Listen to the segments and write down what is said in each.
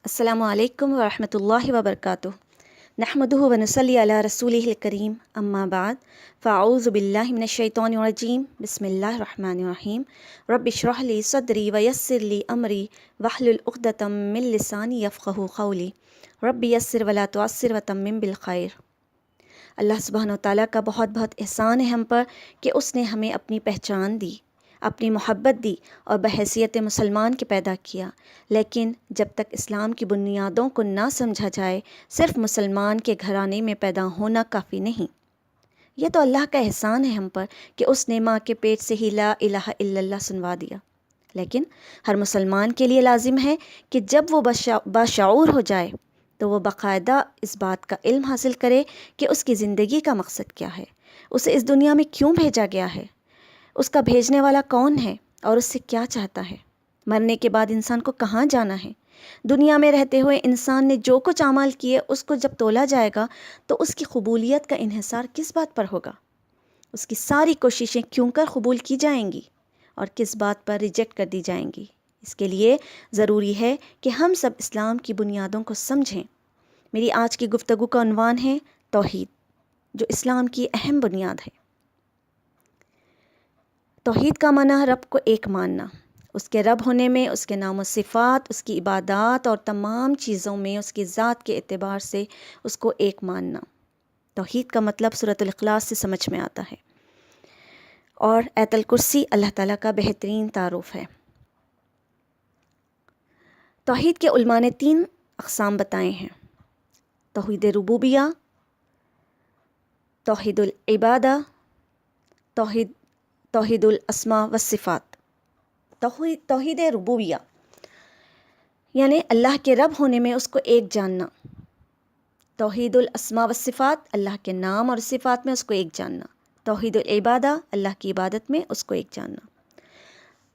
السلام علیکم ورحمۃ اللہ وبرکاتہ۔ نحمدہ ونصلی علی رسولہ الکریم، اما بعد فاعوذ باللہ من الشیطان الرجیم، بسم اللہ الرحمن الرحیم۔ رب اشرح لی صدری ویسر لی امری واحلل عقدۃ من لسانی یفقہوا قولی، رب یسر ولا تعسر وتمم بالخیر۔ اللہ سبحانہ و تعالیٰ کا بہت بہت احسان ہے ہم پر کہ اس نے ہمیں اپنی پہچان دی، اپنی محبت دی اور بحیثیت مسلمان کے پیدا کیا۔ لیکن جب تک اسلام کی بنیادوں کو نہ سمجھا جائے، صرف مسلمان کے گھرانے میں پیدا ہونا کافی نہیں۔ یہ تو اللہ کا احسان ہے ہم پر کہ اس نے ماں کے پیٹ سے ہی لا الہ الا اللہ سنوا دیا۔ لیکن ہر مسلمان کے لیے لازم ہے کہ جب وہ باشعور ہو جائے تو وہ باقاعدہ اس بات کا علم حاصل کرے کہ اس کی زندگی کا مقصد کیا ہے، اسے اس دنیا میں کیوں بھیجا گیا ہے، اس کا بھیجنے والا کون ہے اور اس سے کیا چاہتا ہے، مرنے کے بعد انسان کو کہاں جانا ہے۔ دنیا میں رہتے ہوئے انسان نے جو کچھ اعمال کیے اس کو جب تولا جائے گا تو اس کی قبولیت کا انحصار کس بات پر ہوگا، اس کی ساری کوششیں کیوں کر قبول کی جائیں گی اور کس بات پر ریجیکٹ کر دی جائیں گی۔ اس کے لیے ضروری ہے کہ ہم سب اسلام کی بنیادوں کو سمجھیں۔ میری آج کی گفتگو کا عنوان ہے توحید، جو اسلام کی اہم بنیاد ہے۔ توحید کا معنی ہے رب کو ایک ماننا، اس کے رب ہونے میں، اس کے نام و صفات، اس کی عبادات اور تمام چیزوں میں اس کی ذات کے اعتبار سے اس کو ایک ماننا۔ توحید کا مطلب سورۃ الاخلاص سے سمجھ میں آتا ہے، اور آیت الکرسی اللہ تعالیٰ کا بہترین تعارف ہے۔ توحید کے علماء نے 3 اقسام بتائے ہیں: توحید ربوبیہ، توحید العبادہ، توحید الاسماء والصفات۔ توحید ربوبیہ یعنی اللہ کے رب ہونے میں اس کو ایک جاننا۔ توحید الاسماء والصفات، اللہ کے نام اور صفات میں اس کو ایک جاننا۔ توحید العبادہ، اللہ کی عبادت میں اس کو ایک جاننا۔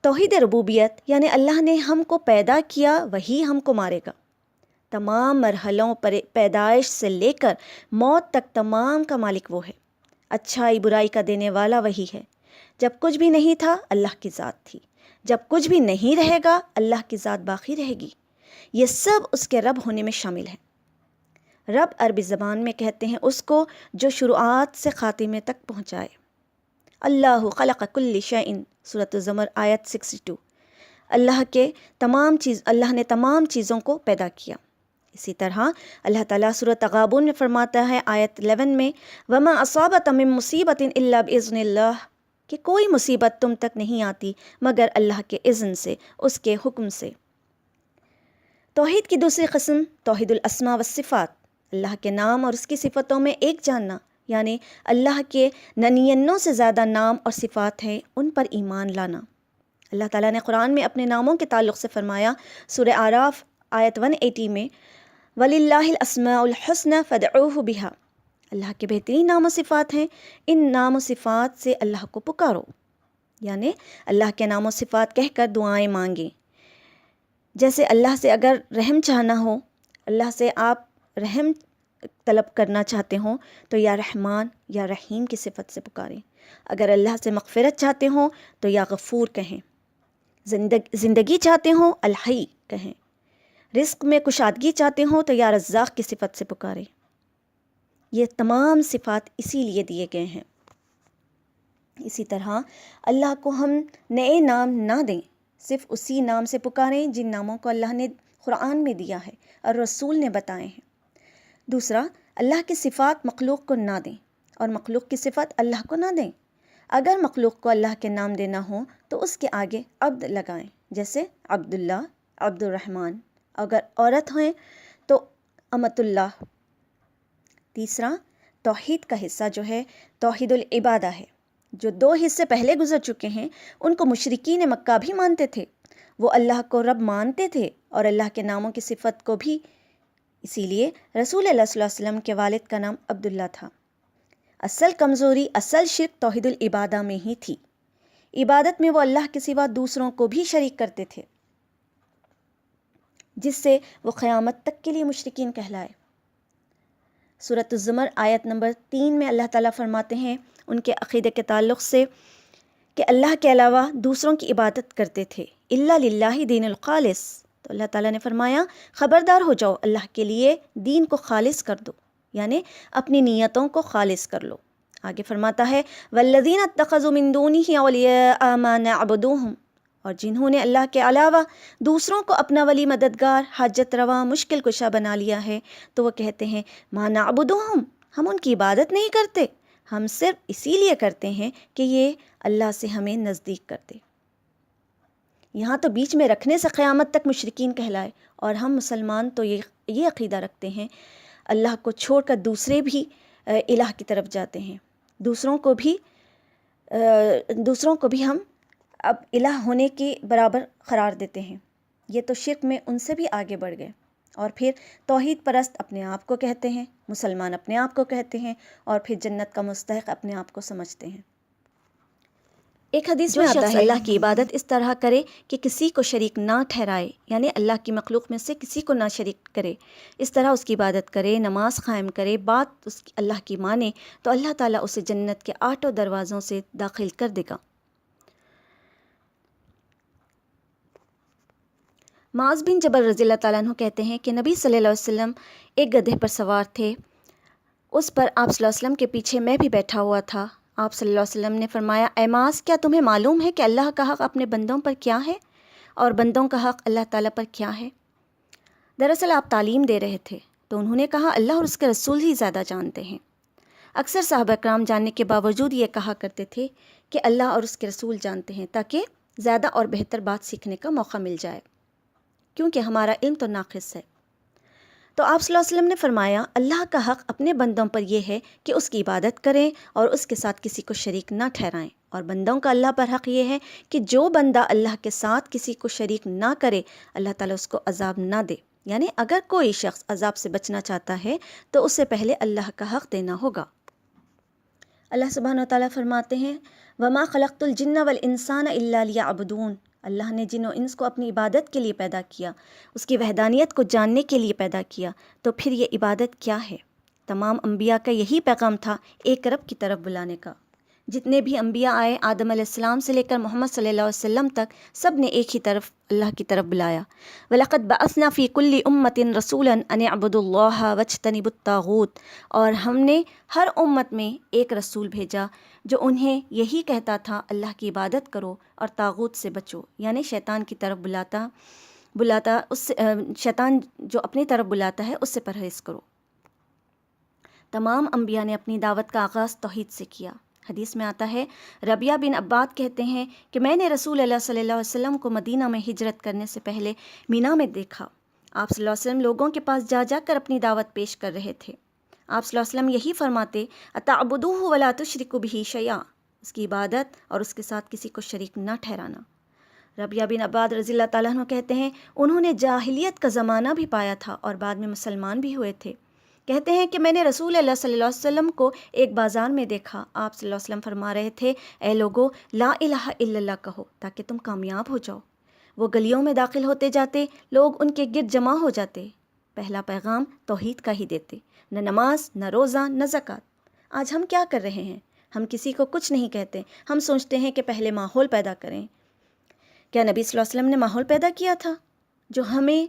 توحید ربوبیت یعنی اللہ نے ہم کو پیدا کیا، وہی ہم کو مارے گا۔ تمام مرحلوں پر پیدائش سے لے کر موت تک تمام کا مالک وہ ہے۔ اچھائی برائی کا دینے والا وہی ہے۔ جب کچھ بھی نہیں تھا اللہ کی ذات تھی، جب کچھ بھی نہیں رہے گا اللہ کی ذات باقی رہے گی۔ یہ سب اس کے رب ہونے میں شامل ہے۔ رب عربی زبان میں کہتے ہیں اس کو جو شروعات سے خاتمے تک پہنچائے۔ اللہ خلق کل شیء، سورۃ الزمر آیت 62۔ اللہ نے تمام چیزوں کو پیدا کیا۔ اسی طرح اللہ تعالیٰ سورۃ تغابن میں فرماتا ہے آیت 11 میں، وَمَا أَصَابَكَ مِن مُّصِيبَةٍ إِلَّا بِإِذْنِ اللَّهِ، کہ کوئی مصیبت تم تک نہیں آتی مگر اللہ کے اذن سے، اس کے حکم سے۔ توحید کی دوسری قسم توحید الاسماء والصفات، اللہ کے نام اور اس کی صفتوں میں ایک جاننا، یعنی اللہ کے 99 سے زیادہ نام اور صفات ہیں، ان پر ایمان لانا۔ اللہ تعالیٰ نے قرآن میں اپنے ناموں کے تعلق سے فرمایا سورہ اعراف آیت 180 میں، وَلِلَّهِ الْأَسْمَاءُ الْحُسْنَى فَادْعُوهُ بِهَا، اللہ کے بہترین نام و صفات ہیں، ان نام و صفات سے اللہ کو پکارو، یعنی اللہ کے نام و صفات کہہ کر دعائیں مانگیں۔ جیسے اللہ سے اگر رحم چاہنا ہو، اللہ سے آپ رحم طلب کرنا چاہتے ہوں تو یا رحمان یا رحیم کی صفت سے پکاریں۔ اگر اللہ سے مغفرت چاہتے ہوں تو یا غفور کہیں۔ زندگی چاہتے ہوں الحی کہیں۔ رزق میں کشادگی چاہتے ہوں تو یا رزاق کی صفت سے پکاریں۔ یہ تمام صفات اسی لیے دیے گئے ہیں۔ اسی طرح اللہ کو ہم نئے نام نہ دیں، صرف اسی نام سے پکاریں جن ناموں کو اللہ نے قرآن میں دیا ہے اور رسول نے بتائے ہیں۔ دوسرا، اللہ کی صفات مخلوق کو نہ دیں اور مخلوق کی صفت اللہ کو نہ دیں۔ اگر مخلوق کو اللہ کے نام دینا ہو تو اس کے آگے عبد لگائیں، جیسے عبداللہ، عبد الرحمن۔ اگر عورت ہیں تو امۃ اللہ۔ تیسرا، توحید کا حصہ جو ہے توحید العبادہ ہے، جو 2 حصے پہلے گزر چکے ہیں۔ ان کو مشرکین مکہ بھی مانتے تھے، وہ اللہ کو رب مانتے تھے اور اللہ کے ناموں کی صفت کو بھی۔ اسی لیے رسول اللہ صلی اللہ علیہ وسلم کے والد کا نام عبداللہ تھا۔ اصل کمزوری، اصل شرک توحید العبادہ میں ہی تھی۔ عبادت میں وہ اللہ کے سوا دوسروں کو بھی شریک کرتے تھے، جس سے وہ قیامت تک کے لیے مشرکین کہلائے۔ سورۃ الزمر آیت نمبر 3 میں اللہ تعالیٰ فرماتے ہیں ان کے عقیدے کے تعلق سے کہ اللہ کے علاوہ دوسروں کی عبادت کرتے تھے۔ الا للہ دین الخالص، تو اللہ تعالیٰ نے فرمایا خبردار ہو جاؤ، اللہ کے لیے دین کو خالص کر دو، یعنی اپنی نیتوں کو خالص کر لو۔ آگے فرماتا ہے والذین اتخذوا من دونہ اولیاء ما نعبدوہم، اور جنہوں نے اللہ کے علاوہ دوسروں کو اپنا ولی، مددگار، حاجت روا، مشکل کشا بنا لیا ہے، تو وہ کہتے ہیں ما نعبدوہم، ہم ان کی عبادت نہیں کرتے، ہم صرف اسی لیے کرتے ہیں کہ یہ اللہ سے ہمیں نزدیک کرتے۔ یہاں تو بیچ میں رکھنے سے قیامت تک مشرکین کہلائے، اور ہم مسلمان تو یہ عقیدہ رکھتے ہیں اللہ کو چھوڑ کر دوسرے بھی الہ کی طرف جاتے ہیں، دوسروں کو بھی ہم اب الہ ہونے کے برابر قرار دیتے ہیں۔ یہ تو شرک میں ان سے بھی آگے بڑھ گئے، اور پھر توحید پرست اپنے آپ کو کہتے ہیں، مسلمان اپنے آپ کو کہتے ہیں، اور پھر جنت کا مستحق اپنے آپ کو سمجھتے ہیں۔ ایک حدیث میں آتا ہے اللہ کی عبادت اس طرح کرے کہ کسی کو شریک نہ ٹھہرائے، یعنی اللہ کی مخلوق میں سے کسی کو نہ شریک کرے، اس طرح اس کی عبادت کرے، نماز قائم کرے، بات اللہ کی مانے، تو اللہ تعالیٰ اسے جنت کے 8 دروازوں سے داخل کر دے گا۔ معاذ بن جبل رضی اللہ تعالیٰ عنہ کہتے ہیں کہ نبی صلی اللہ علیہ وسلم ایک گدھے پر سوار تھے، اس پر آپ صلی اللہ علیہ وسلم کے پیچھے میں بھی بیٹھا ہوا تھا۔ آپ صلی اللہ علیہ وسلم نے فرمایا اے معاذ، کیا تمہیں معلوم ہے کہ اللہ کا حق اپنے بندوں پر کیا ہے اور بندوں کا حق اللہ تعالیٰ پر کیا ہے؟ دراصل آپ تعلیم دے رہے تھے، تو انہوں نے کہا اللہ اور اس کے رسول ہی زیادہ جانتے ہیں۔ اکثر صحابہ کرام جاننے کے باوجود یہ کہا کرتے تھے کہ اللہ اور اس کے رسول جانتے ہیں، تاکہ زیادہ اور بہتر بات سیکھنے کا موقع مل جائے، کیونکہ ہمارا علم تو ناقص ہے۔ تو آپ صلی اللہ علیہ وسلم نے فرمایا اللہ کا حق اپنے بندوں پر یہ ہے کہ اس کی عبادت کریں اور اس کے ساتھ کسی کو شریک نہ ٹھہرائیں، اور بندوں کا اللہ پر حق یہ ہے کہ جو بندہ اللہ کے ساتھ کسی کو شریک نہ کرے اللہ تعالیٰ اس کو عذاب نہ دے، یعنی اگر کوئی شخص عذاب سے بچنا چاہتا ہے تو اس سے پہلے اللہ کا حق دینا ہوگا۔ اللہ سبحانہ و تعالیٰ فرماتے ہیں وَمَا خَلَقْتُ الْجِنَّ وَالْإِنسَانَ إِلَّا لِيَعْبُدُونَ، اللہ نے جن و انس کو اپنی عبادت کے لیے پیدا کیا، اس کی وحدانیت کو جاننے کے لیے پیدا کیا، تو پھر یہ عبادت کیا ہے؟ تمام انبیاء کا یہی پیغام تھا، ایک رب کی طرف بلانے کا۔ جتنے بھی انبیاء آئے آدم علیہ السلام سے لے کر محمد صلی اللہ علیہ وسلم تک، سب نے ایک ہی طرف اللہ کی طرف بلایا۔ وَلَقَدْ بَعَثْنَا فِي كُلِّ أُمَّةٍ رَسُولًا أَنِ اعْبُدُوا اللَّهَ وَاجْتَنِبُوا الطَّاغُوتَ، اور ہم نے ہر امت میں ایک رسول بھیجا جو انہیں یہی کہتا تھا اللہ کی عبادت کرو اور طاغوت سے بچو، یعنی شیطان کی طرف بلاتا اس شیطان جو اپنی طرف بلاتا ہے اس سے پرہیز کرو۔ تمام انبیاء نے اپنی دعوت کا آغاز توحید سے کیا۔ حدیث میں آتا ہے ربیہ بن عباد کہتے ہیں کہ میں نے رسول اللہ صلی اللہ علیہ وسلم کو مدینہ میں ہجرت کرنے سے پہلے مینا میں دیکھا۔ آپ صلی اللہ علیہ وسلم لوگوں کے پاس جا جا کر اپنی دعوت پیش کر رہے تھے۔ آپ صلی اللہ علیہ وسلم یہی فرماتے اتعبدوہ ولا تشرکوا بہ شیئا، اس کی عبادت اور اس کے ساتھ کسی کو شریک نہ ٹھہرانا۔ ربیہ بن عباد رضی اللہ تعالیٰ عنہ کہتے ہیں انہوں نے جاہلیت کا زمانہ بھی پایا تھا اور بعد میں مسلمان بھی ہوئے تھے۔ کہتے ہیں کہ میں نے رسول اللہ صلی اللہ علیہ وسلم کو ایک بازار میں دیکھا، آپ صلی اللہ علیہ وسلم فرما رہے تھے اے لوگو لا الہ الا اللہ کہو تاکہ تم کامیاب ہو جاؤ۔ وہ گلیوں میں داخل ہوتے جاتے، لوگ ان کے گرد جمع ہو جاتے، پہلا پیغام توحید کا ہی دیتے، نہ نماز، نہ روزہ، نہ زکوٰۃ۔ آج ہم کیا کر رہے ہیں؟ ہم کسی کو کچھ نہیں کہتے، ہم سوچتے ہیں کہ پہلے ماحول پیدا کریں۔ کیا نبی صلی اللہ علیہ وسلم نے ماحول پیدا کیا تھا؟ جو ہمیں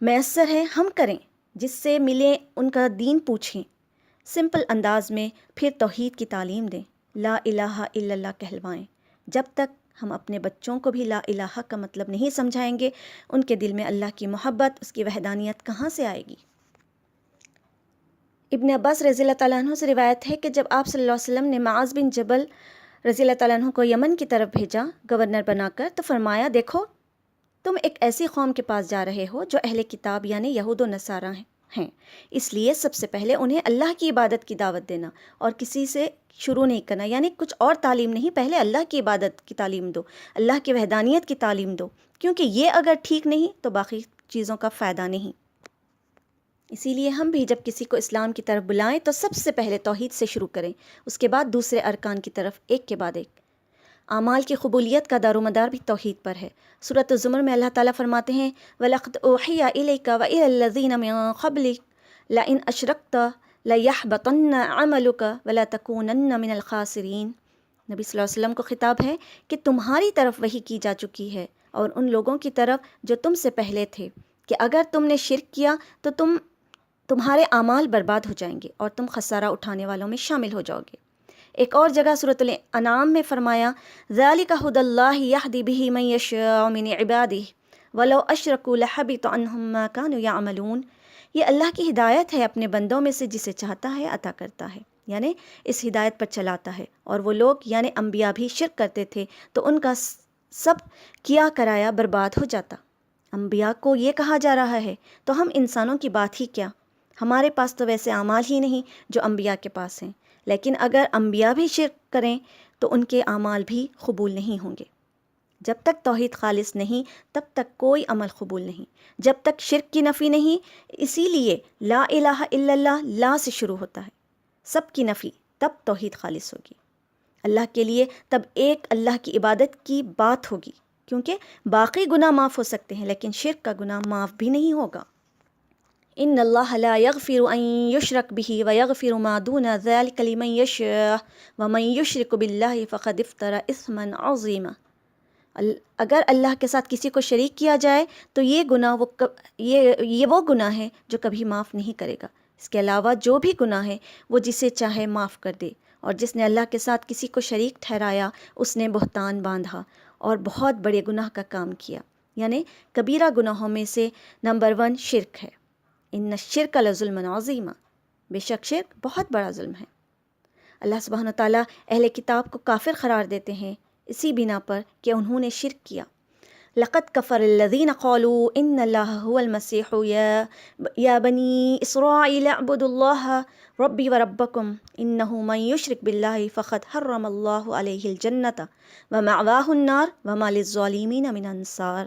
میسر ہے ہم کریں، جس سے ملے ان کا دین پوچھیں، سمپل انداز میں، پھر توحید کی تعلیم دیں، لا الہ الا اللہ کہلوائیں۔ جب تک ہم اپنے بچوں کو بھی لا الہ کا مطلب نہیں سمجھائیں گے، ان کے دل میں اللہ کی محبت، اس کی وحدانیت کہاں سے آئے گی؟ ابن عباس رضی اللہ تعالیٰ عنہ سے روایت ہے کہ جب آپ صلی اللہ علیہ وسلم نے معاذ بن جبل رضی اللہ تعالیٰ عنہ کو یمن کی طرف بھیجا گورنر بنا کر، تو فرمایا دیکھو تم ایک ایسی قوم کے پاس جا رہے ہو جو اہل کتاب یعنی یہود و نصارہ ہیں، اس لیے سب سے پہلے انہیں اللہ کی عبادت کی دعوت دینا اور کسی سے شروع نہیں کرنا، یعنی کچھ اور تعلیم نہیں، پہلے اللہ کی عبادت کی تعلیم دو، اللہ کی وحدانیت کی تعلیم دو، کیونکہ یہ اگر ٹھیک نہیں تو باقی چیزوں کا فائدہ نہیں۔ اسی لیے ہم بھی جب کسی کو اسلام کی طرف بلائیں تو سب سے پہلے توحید سے شروع کریں، اس کے بعد دوسرے ارکان کی طرف ایک کے بعد ایک۔ اعمال کی قبولیت کا دار و مدار بھی توحید پر ہے۔ سورۃ الزمر میں اللہ تعالیٰ فرماتے ہیں وَلَقَدْ أُوحِيَ إِلَيْكَ وَإِلَى الَّذِينَ مِن قَبْلِكَ لَئِنْ أَشْرَكْتَ لَيَحْبَطَنَّ عَمَلُكَ وَلَا تَكُونَنَّ مِنَ الْخَاسِرِينَ۔ نبی صلی اللہ علیہ وسلم کو خطاب ہے کہ تمہاری طرف وحی کی جا چکی ہے اور ان لوگوں کی طرف جو تم سے پہلے تھے کہ اگر تم نے شرک کیا تو تمہارے اعمال برباد ہو جائیں گے اور تم خسارہ اٹھانے والوں میں شامل ہو جاؤ گے۔ ایک اور جگہ سورۃ الانعام میں فرمایا ذَلِكَ هُدَى اللَّهِ يَهْدِي بِهِ مَن يَشَاءُ مِنْ عِبَادِهِ وَلَوْ أَشْرَكُوا لَحَبِطَ عَنْهُمْ مَا كَانُوا يَعْمَلُونَ۔ یہ اللہ کی ہدایت ہے اپنے بندوں میں سے جسے چاہتا ہے عطا کرتا ہے، یعنی اس ہدایت پر چلاتا ہے۔ اور وہ لوگ یعنی انبیاء بھی شرک کرتے تھے تو ان کا سب کیا کرایا برباد ہو جاتا۔ انبیاء کو یہ کہا جا رہا ہے تو ہم انسانوں کی بات ہی کیا، ہمارے پاس تو ویسے اعمال ہی نہیں جو انبیاء کے پاس ہیں، لیکن اگر انبیاء بھی شرک کریں تو ان کے اعمال بھی قبول نہیں ہوں گے۔ جب تک توحید خالص نہیں تب تک کوئی عمل قبول نہیں، جب تک شرک کی نفی نہیں۔ اسی لیے لا الہ الا اللہ لا سے شروع ہوتا ہے، سب کی نفی، تب توحید خالص ہوگی اللہ کے لیے، تب ایک اللہ کی عبادت کی بات ہوگی، کیونکہ باقی گناہ معاف ہو سکتے ہیں لیکن شرک کا گناہ معاف بھی نہیں ہوگا۔ ان اللہ لا یغفر ان یشرک بہ ویغفر ما دون ذلک لمن یشاء ومن یشرک باللہ فقد افتری اثما عظیما۔ اگر اللہ کے ساتھ کسی کو شریک کیا جائے تو یہ وہ گناہ ہے جو کبھی معاف نہیں کرے گا۔ اس کے علاوہ جو بھی گناہ ہے وہ جسے چاہے معاف کر دے، اور جس نے اللہ کے ساتھ کسی کو شریک ٹھہرایا اس نے بہتان باندھا اور بہت بڑے گناہ کا کام کیا۔ یعنی کبیرہ گناہوں میں سے نمبر 1 شرک ہے۔ ان الشرک لظلم عظیم، بے شک شرک بہت بڑا ظلم ہے۔ اللہ سبحانہ تعالیٰ اہل کتاب کو کافر قرار دیتے ہیں اسی بنا پر کہ انہوں نے شرک کیا۔ لقد کفر الذین قالوا ان اللہ هو المسیح یا بنی اسرائیل اعبدوا اللہ ربی وربکم انہ من یشرک باللہ فقد حرم اللہ علیہ الجنۃ ومأواہ النار وما للظالمین من انصار۔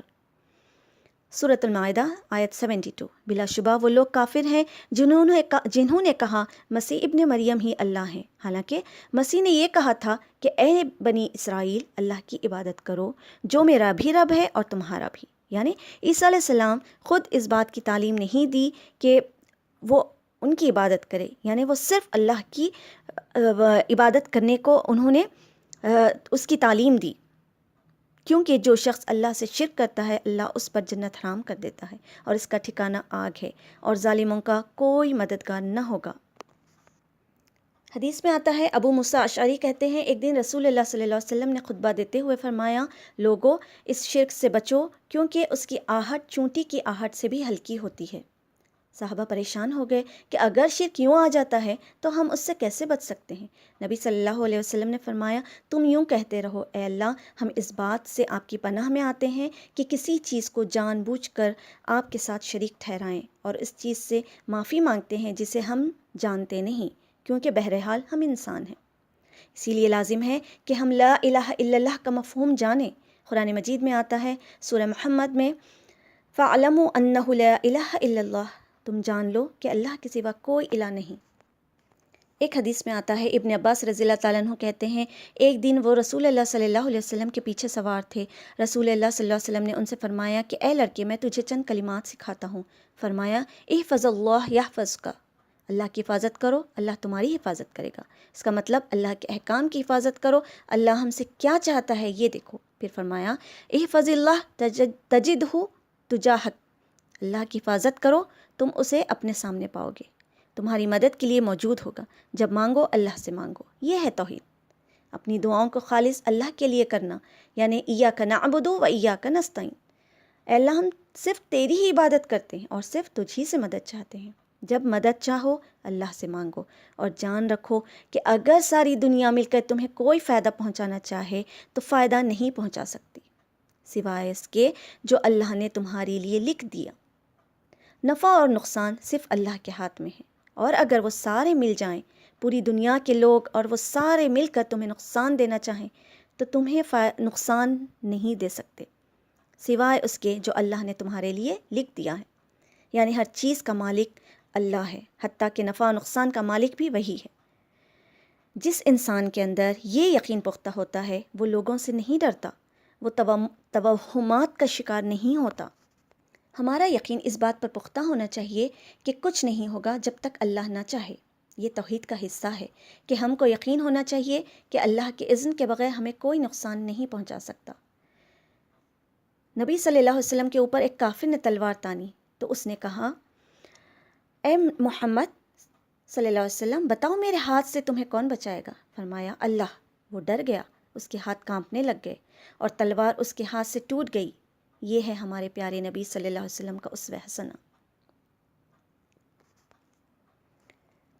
سورۃ المائدہ آیت 72۔ بلا شبہ وہ لوگ کافر ہیں جنہوں نے کہا مسیح ابن مریم ہی اللہ ہیں، حالانکہ مسیح نے یہ کہا تھا کہ اے بنی اسرائیل اللہ کی عبادت کرو جو میرا بھی رب ہے اور تمہارا بھی۔ یعنی عیسیٰ علیہ السلام خود اس بات کی تعلیم نہیں دی کہ وہ ان کی عبادت کرے، یعنی وہ صرف اللہ کی عبادت کرنے کو انہوں نے اس کی تعلیم دی، کیونکہ جو شخص اللہ سے شرک کرتا ہے اللہ اس پر جنت حرام کر دیتا ہے اور اس کا ٹھکانہ آگ ہے اور ظالموں کا کوئی مددگار نہ ہوگا۔ حدیث میں آتا ہے ابو موسیٰ اشعری کہتے ہیں ایک دن رسول اللہ صلی اللہ علیہ وسلم نے خطبہ دیتے ہوئے فرمایا لوگو اس شرک سے بچو کیونکہ اس کی آہٹ چونٹی کی آہٹ سے بھی ہلکی ہوتی ہے۔ صحابہ پریشان ہو گئے کہ اگر شرک یوں آ جاتا ہے تو ہم اس سے کیسے بچ سکتے ہیں؟ نبی صلی اللہ علیہ وسلم نے فرمایا تم یوں کہتے رہو اے اللہ ہم اس بات سے آپ کی پناہ میں آتے ہیں کہ کسی چیز کو جان بوجھ کر آپ کے ساتھ شریک ٹھہرائیں، اور اس چیز سے معافی مانگتے ہیں جسے ہم جانتے نہیں، کیونکہ بہرحال ہم انسان ہیں۔ اسی لیے لازم ہے کہ ہم لا الہ الا اللہ کا مفہوم جانیں۔ قرآن مجید میں آتا ہے سورہ محمد میں فَاعْلَمُوا أَنَّهُ لَا إِلَهَ إِلَّا اللَّهُ، تم جان لو کہ اللہ کے سوا کوئی الہ نہیں۔ ایک حدیث میں آتا ہے ابن عباس رضی اللہ تعالیٰ عنہ کہتے ہیں ایک دن وہ رسول اللہ صلی اللہ علیہ وسلم کے پیچھے سوار تھے۔ رسول اللہ صلی اللہ علیہ وسلم نے ان سے فرمایا کہ اے لڑکے میں تجھے چند کلمات سکھاتا ہوں۔ فرمایا احفظ اللہ یحفظک، اللہ کی حفاظت کرو اللہ تمہاری حفاظت کرے گا۔ اس کا مطلب اللہ کے احکام کی حفاظت کرو، اللہ ہم سے کیا چاہتا ہے یہ دیکھو۔ پھر فرمایا احفظ اللہ تجدہ تجاہک، اللہ کی حفاظت کرو تم اسے اپنے سامنے پاؤ گے، تمہاری مدد کے لیے موجود ہوگا، جب مانگو اللہ سے مانگو۔ یہ ہے توحید، اپنی دعاؤں کو خالص اللہ کے لیے کرنا، یعنی ایاک نعبد و ایاک نستعین، اے اللہ ہم صرف تیری ہی عبادت کرتے ہیں اور صرف تجھ ہی سے مدد چاہتے ہیں۔ جب مدد چاہو اللہ سے مانگو، اور جان رکھو کہ اگر ساری دنیا مل کر تمہیں کوئی فائدہ پہنچانا چاہے تو فائدہ نہیں پہنچا سکتی سوائے اس کے جو اللہ نے تمہارے لیے لکھ دیا۔ نفع اور نقصان صرف اللہ کے ہاتھ میں ہے، اور اگر وہ سارے مل جائیں، پوری دنیا کے لوگ اور وہ سارے مل کر تمہیں نقصان دینا چاہیں تو تمہیں نقصان نہیں دے سکتے سوائے اس کے جو اللہ نے تمہارے لیے لکھ دیا ہے۔ یعنی ہر چیز کا مالک اللہ ہے، حتیٰ کہ نفع و نقصان کا مالک بھی وہی ہے۔ جس انسان کے اندر یہ یقین پختہ ہوتا ہے وہ لوگوں سے نہیں ڈرتا، وہ توہمات کا شکار نہیں ہوتا۔ ہمارا یقین اس بات پر پختہ ہونا چاہیے کہ کچھ نہیں ہوگا جب تک اللہ نہ چاہے۔ یہ توحید کا حصہ ہے کہ ہم کو یقین ہونا چاہیے کہ اللہ کے اذن کے بغیر ہمیں کوئی نقصان نہیں پہنچا سکتا۔ نبی صلی اللہ علیہ وسلم کے اوپر ایک کافر نے تلوار تانی تو اس نے کہا، اے محمد صلی اللہ علیہ وسلم، بتاؤ میرے ہاتھ سے تمہیں کون بچائے گا؟ فرمایا اللہ۔ وہ ڈر گیا، اس کے ہاتھ کانپنے لگ گئے اور تلوار اس کے ہاتھ سے ٹوٹ گئی۔ یہ ہے ہمارے پیارے نبی صلی اللہ علیہ وسلم کا اسوہ حسنہ۔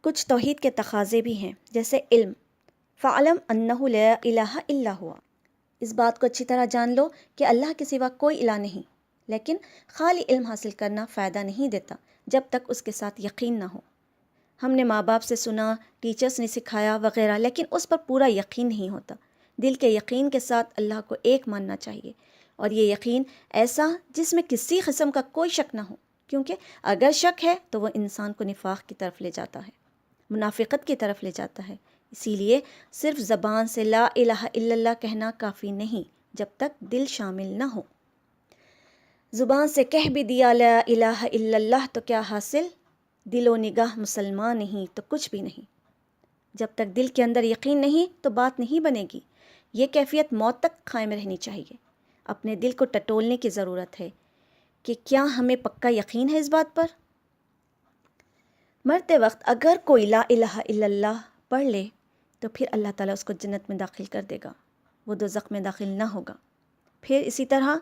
کچھ توحید کے تقاضے بھی ہیں، جیسے علم، فعلم انہ لا الہ الا ہوا، اس بات کو اچھی طرح جان لو کہ اللہ کے سوا کوئی الہ نہیں، لیکن خالی علم حاصل کرنا فائدہ نہیں دیتا جب تک اس کے ساتھ یقین نہ ہو۔ ہم نے ماں باپ سے سنا، ٹیچرز نے سکھایا وغیرہ، لیکن اس پر پورا یقین نہیں ہوتا۔ دل کے یقین کے ساتھ اللہ کو ایک ماننا چاہیے، اور یہ یقین ایسا جس میں کسی قسم کا کوئی شک نہ ہو، کیونکہ اگر شک ہے تو وہ انسان کو نفاق کی طرف لے جاتا ہے، منافقت کی طرف لے جاتا ہے۔ اسی لیے صرف زبان سے لا الہ الا اللہ کہنا کافی نہیں جب تک دل شامل نہ ہو۔ زبان سے کہہ بھی دیا لا الہ الا اللہ تو کیا حاصل؟ دل و نگاہ مسلمان نہیں تو کچھ بھی نہیں۔ جب تک دل کے اندر یقین نہیں تو بات نہیں بنے گی۔ یہ کیفیت موت تک قائم رہنی چاہیے۔ اپنے دل کو ٹٹولنے کی ضرورت ہے کہ کیا ہمیں پکا یقین ہے اس بات پر؟ مرتے وقت اگر کوئی لا الہ الا اللہ پڑھ لے تو پھر اللہ تعالیٰ اس کو جنت میں داخل کر دے گا، وہ دوزخ میں داخل نہ ہوگا۔ پھر اسی طرح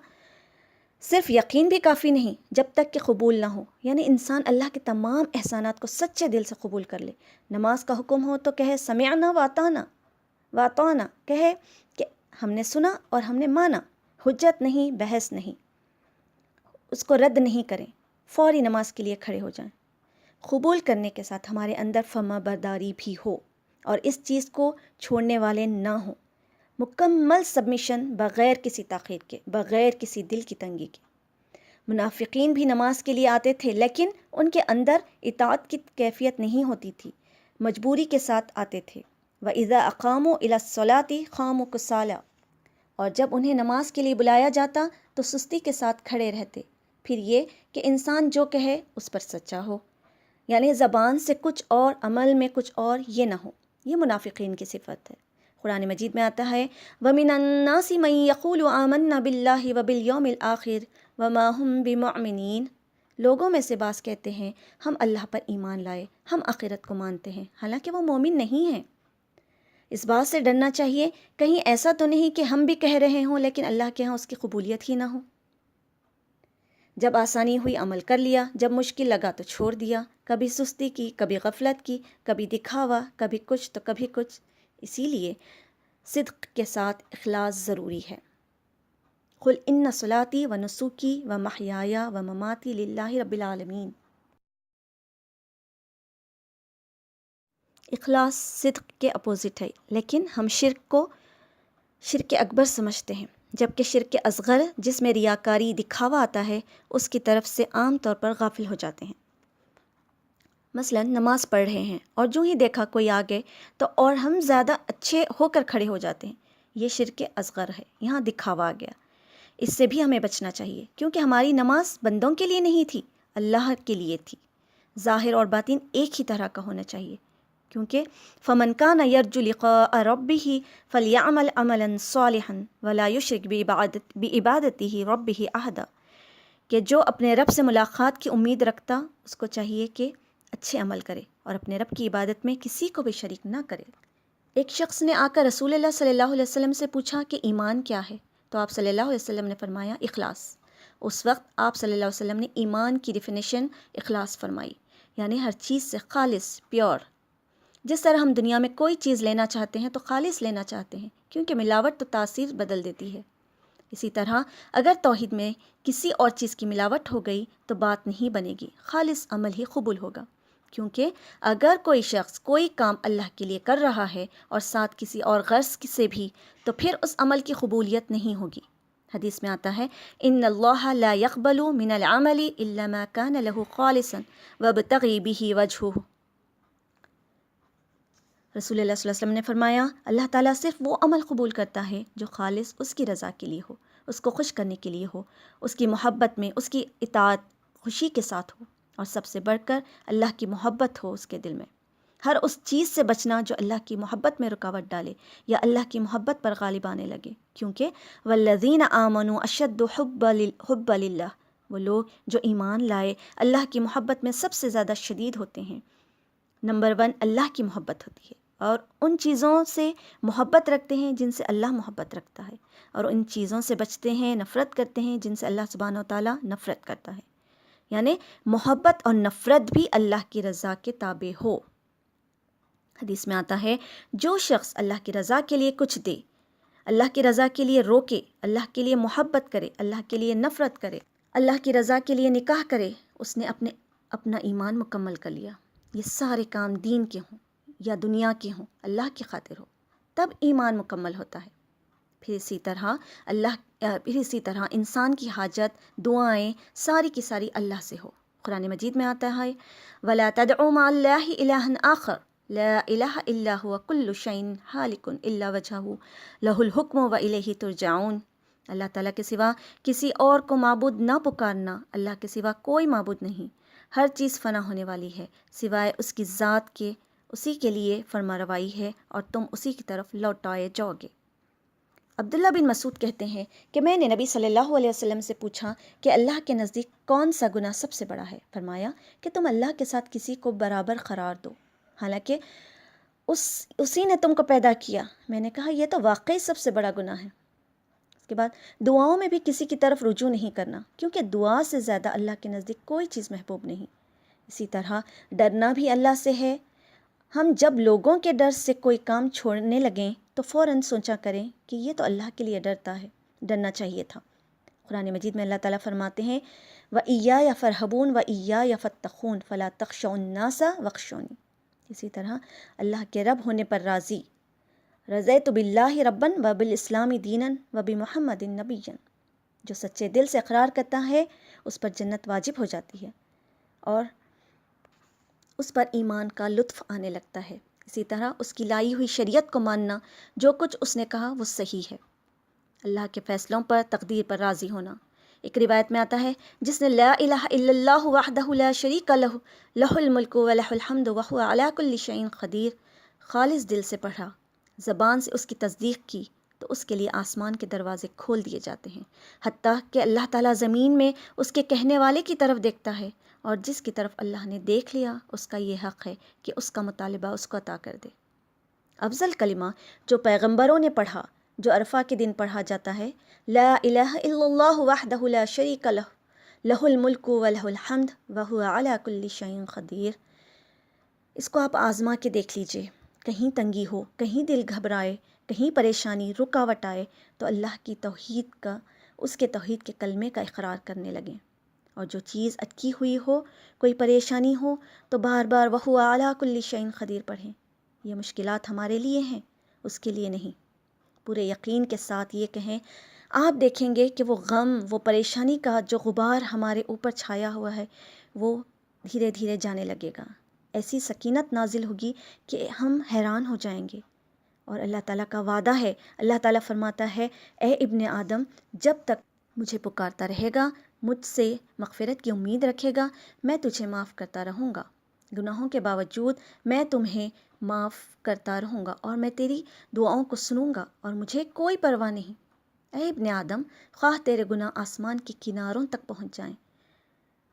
صرف یقین بھی کافی نہیں جب تک کہ قبول نہ ہو، یعنی انسان اللہ کے تمام احسانات کو سچے دل سے قبول کر لے۔ نماز کا حکم ہو تو کہے سمعنا واتعنا، کہے کہ ہم نے سنا اور ہم نے مانا، حجت نہیں، بحث نہیں، اس کو رد نہیں کریں، فوری نماز کے لیے کھڑے ہو جائیں۔ قبول کرنے کے ساتھ ہمارے اندر فرما برداری بھی ہو اور اس چیز کو چھوڑنے والے نہ ہوں، مکمل سبمیشن، بغیر کسی تاخیر کے، بغیر کسی دل کی تنگی کے۔ منافقین بھی نماز کے لیے آتے تھے، لیکن ان کے اندر اطاعت کی کیفیت نہیں ہوتی تھی، مجبوری کے ساتھ آتے تھے۔ وَإِذَا أَقَامُوا إِلَى الصَّلَاةِ قَامُوا كُسَالَىٰ، اور جب انہیں نماز کے لیے بلایا جاتا تو سستی کے ساتھ کھڑے رہتے۔ پھر یہ کہ انسان جو کہے اس پر سچا ہو، یعنی زبان سے کچھ اور عمل میں کچھ اور یہ نہ ہو۔ یہ منافقین کی صفت ہے۔ قرآن مجید میں آتا ہے وَمِنَ النَّاسِ مَن يَقُولُ آمَنَّا بِاللَّهِ وَبِالْيَوْمِ الْآخِرِ وَمَا هُمْ بِمُؤْمِنِينَ، لوگوں میں سے بعض کہتے ہیں ہم اللہ پر ایمان لائے، ہم آخرت کو مانتے ہیں، حالانکہ وہ مومن نہیں ہیں۔ اس بات سے ڈرنا چاہیے کہیں ایسا تو نہیں کہ ہم بھی کہہ رہے ہوں لیکن اللہ کے ہاں اس کی قبولیت ہی نہ ہو۔ جب آسانی ہوئی عمل کر لیا، جب مشکل لگا تو چھوڑ دیا، کبھی سستی کی، کبھی غفلت کی، کبھی دکھاوا، کبھی کچھ تو کبھی کچھ۔ اسی لیے صدق کے ساتھ اخلاص ضروری ہے۔ قل ان صلاتی و نسکی و محیایا و مماتی للہ رب العالمین۔ اخلاص صدق کے اپوزٹ ہے، لیکن ہم شرک کو شرک اکبر سمجھتے ہیں، جبکہ شرک اصغر جس میں ریاکاری، دکھاوا آتا ہے، اس کی طرف سے عام طور پر غافل ہو جاتے ہیں۔ مثلا نماز پڑھ رہے ہیں اور جو ہی دیکھا کوئی آگے تو اور ہم زیادہ اچھے ہو کر کھڑے ہو جاتے ہیں، یہ شرک اصغر ہے، یہاں دکھاوا آ گیا۔ اس سے بھی ہمیں بچنا چاہیے، کیونکہ ہماری نماز بندوں کے لیے نہیں تھی، اللہ کے لیے تھی۔ ظاہر اور باطن ایک ہی طرح کا ہونا چاہیے، کیونکہ فَمَنْ كَانَ يَرْجُو لِقَاءَ رَبِّهِ فَلْيَعْمَلْ عَمَلًا صَالِحًا وَلَا يُشْرِكْ بِعِبَادَتِهِ رَبِّهِ أَحَدًا، کہ جو اپنے رب سے ملاقات کی امید رکھتا اس کو چاہیے کہ اچھے عمل کرے اور اپنے رب کی عبادت میں کسی کو بھی شریک نہ کرے۔ ایک شخص نے آ کر رسول اللہ صلی اللہ علیہ وسلم سے پوچھا کہ ایمان کیا ہے؟ تو آپ صلی اللہ علیہ وسلم نے فرمایا اخلاص۔ اس وقت آپ صلی اللہ علیہ وسلم نے ایمان کی ڈیفینیشن اخلاص فرمائی، یعنی ہر چیز سے خالص، پیور۔ جس طرح ہم دنیا میں کوئی چیز لینا چاہتے ہیں تو خالص لینا چاہتے ہیں، کیونکہ ملاوٹ تو تاثیر بدل دیتی ہے۔ اسی طرح اگر توحید میں کسی اور چیز کی ملاوٹ ہو گئی تو بات نہیں بنے گی، خالص عمل ہی قبول ہوگا۔ کیونکہ اگر کوئی شخص کوئی کام اللہ کے لیے کر رہا ہے اور ساتھ کسی اور غرض سے بھی، تو پھر اس عمل کی قبولیت نہیں ہوگی۔ حدیث میں آتا ہے ان اللہ لا يقبل من العمل الا ما كان له خالصا وابتغي به وجهه۔ رسول اللہ صلی اللہ علیہ وسلم نے فرمایا اللہ تعالیٰ صرف وہ عمل قبول کرتا ہے جو خالص اس کی رضا کے لیے ہو، اس کو خوش کرنے کے لیے ہو، اس کی محبت میں، اس کی اطاعت خوشی کے ساتھ ہو، اور سب سے بڑھ کر اللہ کی محبت ہو اس کے دل میں۔ ہر اس چیز سے بچنا جو اللہ کی محبت میں رکاوٹ ڈالے یا اللہ کی محبت پر غالب آنے لگے، کیونکہ والذین آمنوا اشد حب للہ، وہ لوگ جو ایمان لائے اللہ کی محبت میں سب سے زیادہ شدید ہوتے ہیں۔ نمبر 1 اللہ کی محبت ہوتی ہے، اور ان چیزوں سے محبت رکھتے ہیں جن سے اللہ محبت رکھتا ہے، اور ان چیزوں سے بچتے ہیں، نفرت کرتے ہیں جن سے اللہ سبحانہ و تعالیٰ نفرت کرتا ہے۔ یعنی محبت اور نفرت بھی اللہ کی رضا کے تابع ہو۔ حدیث میں آتا ہے جو شخص اللہ کی رضا کے لیے کچھ دے، اللہ کی رضا کے لیے روکے، اللہ کے لیے محبت کرے، اللہ کے لیے نفرت کرے، اللہ کی رضا کے لیے نکاح کرے، اس نے اپنا ایمان مکمل کر لیا۔ یہ سارے کام دین کے ہوں یا دنیا کے ہوں، اللہ کی خاطر ہو، تب ایمان مکمل ہوتا ہے۔ پھر اسی طرح انسان کی حاجت، دعائیں ساری کی ساری اللہ سے ہو۔ قرآن مجید میں آتا ہے وَلَا تَدْعُوا مَعَ اللَّهِ إِلَٰهًا آخَرَ لَا إِلَٰهَ إِلَّا هُوَ كُلُّ شَيْءٍ هَالِكٌ إِلَّا وَجْهَهُ لَهُ الْحُكْمُ وَإِلَيْهِ تُرْجَعُونَ۔ اللہ تعالیٰ کے سوا کسی اور کو معبود نہ پکارنا، اللہ کے سوا کوئی معبود نہیں، ہر چیز فنا ہونے والی ہے سوائے اس کی ذات کے، اسی کے لیے فرما روائی ہے اور تم اسی کی طرف لوٹائے جاؤ گے۔ عبداللہ بن مسعود کہتے ہیں کہ میں نے نبی صلی اللہ علیہ وسلم سے پوچھا کہ اللہ کے نزدیک کون سا گناہ سب سے بڑا ہے؟ فرمایا کہ تم اللہ کے ساتھ کسی کو برابر قرار دو، حالانکہ اسی نے تم کو پیدا کیا۔ میں نے کہا یہ تو واقعی سب سے بڑا گناہ ہے۔ اس کے بعد دعاؤں میں بھی کسی کی طرف رجوع نہیں کرنا، کیونکہ دعا سے زیادہ اللہ کے نزدیک کوئی چیز محبوب نہیں۔ اسی طرح ڈرنا بھی اللہ سے ہے۔ ہم جب لوگوں کے ڈر سے کوئی کام چھوڑنے لگیں تو فوراً سوچا کریں کہ یہ تو اللہ کے لیے ڈرنا چاہیے تھا۔ قرآن مجید میں اللہ تعالیٰ فرماتے ہیں وَإِيَّايَ فَارْهَبُونَ وَإِيَّايَ فَاتَّقُونَ فَلَا تَخْشَوُا النَّاسَ وَاخْشَوْنِي۔ اسی طرح اللہ کے رب ہونے پر راضی، رضیت باللہ ربًا وبالاسلام دینا وبمحمد نبیًا، جو سچے دل سے اقرار کرتا ہے اس پر جنت واجب ہو جاتی ہے اور اس پر ایمان کا لطف آنے لگتا ہے۔ اسی طرح اس کی لائی ہوئی شریعت کو ماننا، جو کچھ اس نے کہا وہ صحیح ہے۔ اللہ کے فیصلوں پر، تقدیر پر راضی ہونا۔ ایک روایت میں آتا ہے جس نے لا الہ الا اللہ وحدہ لا شریک لہ لہ الملک ولہ الحمد وہو علی کل شیء قدیر، خالص دل سے پڑھا، زبان سے اس کی تصدیق کی، تو اس کے لیے آسمان کے دروازے کھول دیے جاتے ہیں، حتیٰ کہ اللہ تعالیٰ زمین میں اس کے کہنے والے کی طرف دیکھتا ہے، اور جس کی طرف اللہ نے دیکھ لیا اس کا یہ حق ہے کہ اس کا مطالبہ اس کو عطا کر دے۔ افضل کلمہ جو پیغمبروں نے پڑھا، جو عرفہ کے دن پڑھا جاتا ہے، لا الہ الا اللہ وحدہ لا شریک لہ لہ الملک ولہ الحمد وہو علی کل شیء قدیر۔ اس کو آپ آزما کے دیکھ لیجئے، کہیں تنگی ہو، کہیں دل گھبرائے، کہیں پریشانی، رکاوٹ آئے تو اللہ کی توحید کا، اس کے توحید کے کلمے کا اقرار کرنے لگیں، اور جو چیز اٹکی ہوئی ہو، کوئی پریشانی ہو تو بار بار وہو علی کل شیء قدیر پڑھیں۔ یہ مشکلات ہمارے لیے ہیں، اس کے لیے نہیں۔ پورے یقین کے ساتھ یہ کہیں، آپ دیکھیں گے کہ وہ غم، وہ پریشانی کا جو غبار ہمارے اوپر چھایا ہوا ہے وہ دھیرے دھیرے جانے لگے گا۔ ایسی سکینت نازل ہوگی کہ ہم حیران ہو جائیں گے۔ اور اللہ تعالیٰ کا وعدہ ہے، اللہ تعالیٰ فرماتا ہے اے ابن آدم، جب تک مجھے پکارتا رہے گا، مجھ سے مغفرت کی امید رکھے گا، میں تجھے معاف کرتا رہوں گا، گناہوں کے باوجود میں تمہیں معاف کرتا رہوں گا، اور میں تیری دعاؤں کو سنوں گا، اور مجھے کوئی پرواہ نہیں۔ اے ابن آدم، خواہ تیرے گناہ آسمان کے کناروں تک پہنچ جائیں،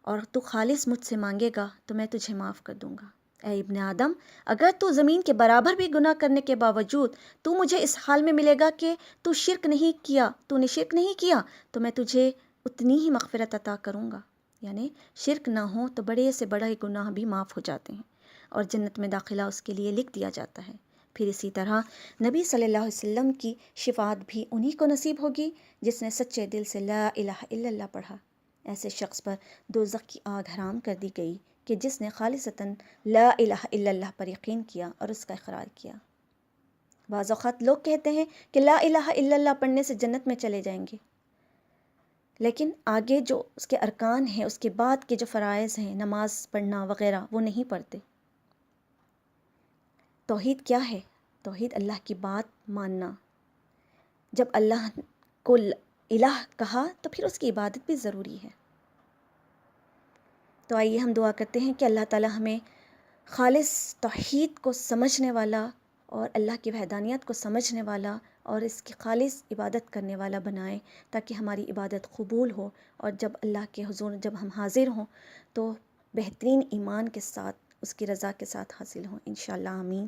اور تو خالص مجھ سے مانگے گا تو میں تجھے معاف کر دوں گا۔ اے ابن آدم، اگر تو زمین کے برابر بھی گناہ کرنے کے باوجود تو مجھے اس حال میں ملے گا کہ تو نے شرک نہیں کیا، تو میں تجھے اتنی ہی مغفرت عطا کروں گا۔ یعنی شرک نہ ہو تو بڑے سے بڑے گناہ بھی معاف ہو جاتے ہیں، اور جنت میں داخلہ اس کے لیے لکھ دیا جاتا ہے۔ پھر اسی طرح نبی صلی اللہ علیہ وسلم کی شفاعت بھی انہی کو نصیب ہوگی جس نے سچے دل سے لا الہ الا اللہ پڑھا۔ ایسے شخص پر دوزخ کی آگ حرام کر دی گئی کہ جس نے خالصتاً لا الہ الا اللہ پر یقین کیا اور اس کا اقرار کیا۔ بعض اوقات لوگ کہتے ہیں کہ لا الہ الا اللہ پڑھنے سے جنت میں چلے جائیں گے، لیکن آگے جو اس کے ارکان ہیں، اس کے بعد کے جو فرائض ہیں، نماز پڑھنا وغیرہ، وہ نہیں پڑھتے۔ توحید کیا ہے؟ توحید اللہ کی بات ماننا۔ جب اللہ کو الہ کہا تو پھر اس کی عبادت بھی ضروری ہے۔ تو آئیے ہم دعا کرتے ہیں کہ اللہ تعالی ہمیں خالص توحید کو سمجھنے والا اور اللہ کی وحدانیت کو سمجھنے والا اور اس کی خالص عبادت کرنے والا بنائے، تاکہ ہماری عبادت قبول ہو، اور جب اللہ کے حضور جب ہم حاضر ہوں تو بہترین ایمان کے ساتھ اس کی رضا کے ساتھ حاصل ہوں، انشاءاللہ آمین۔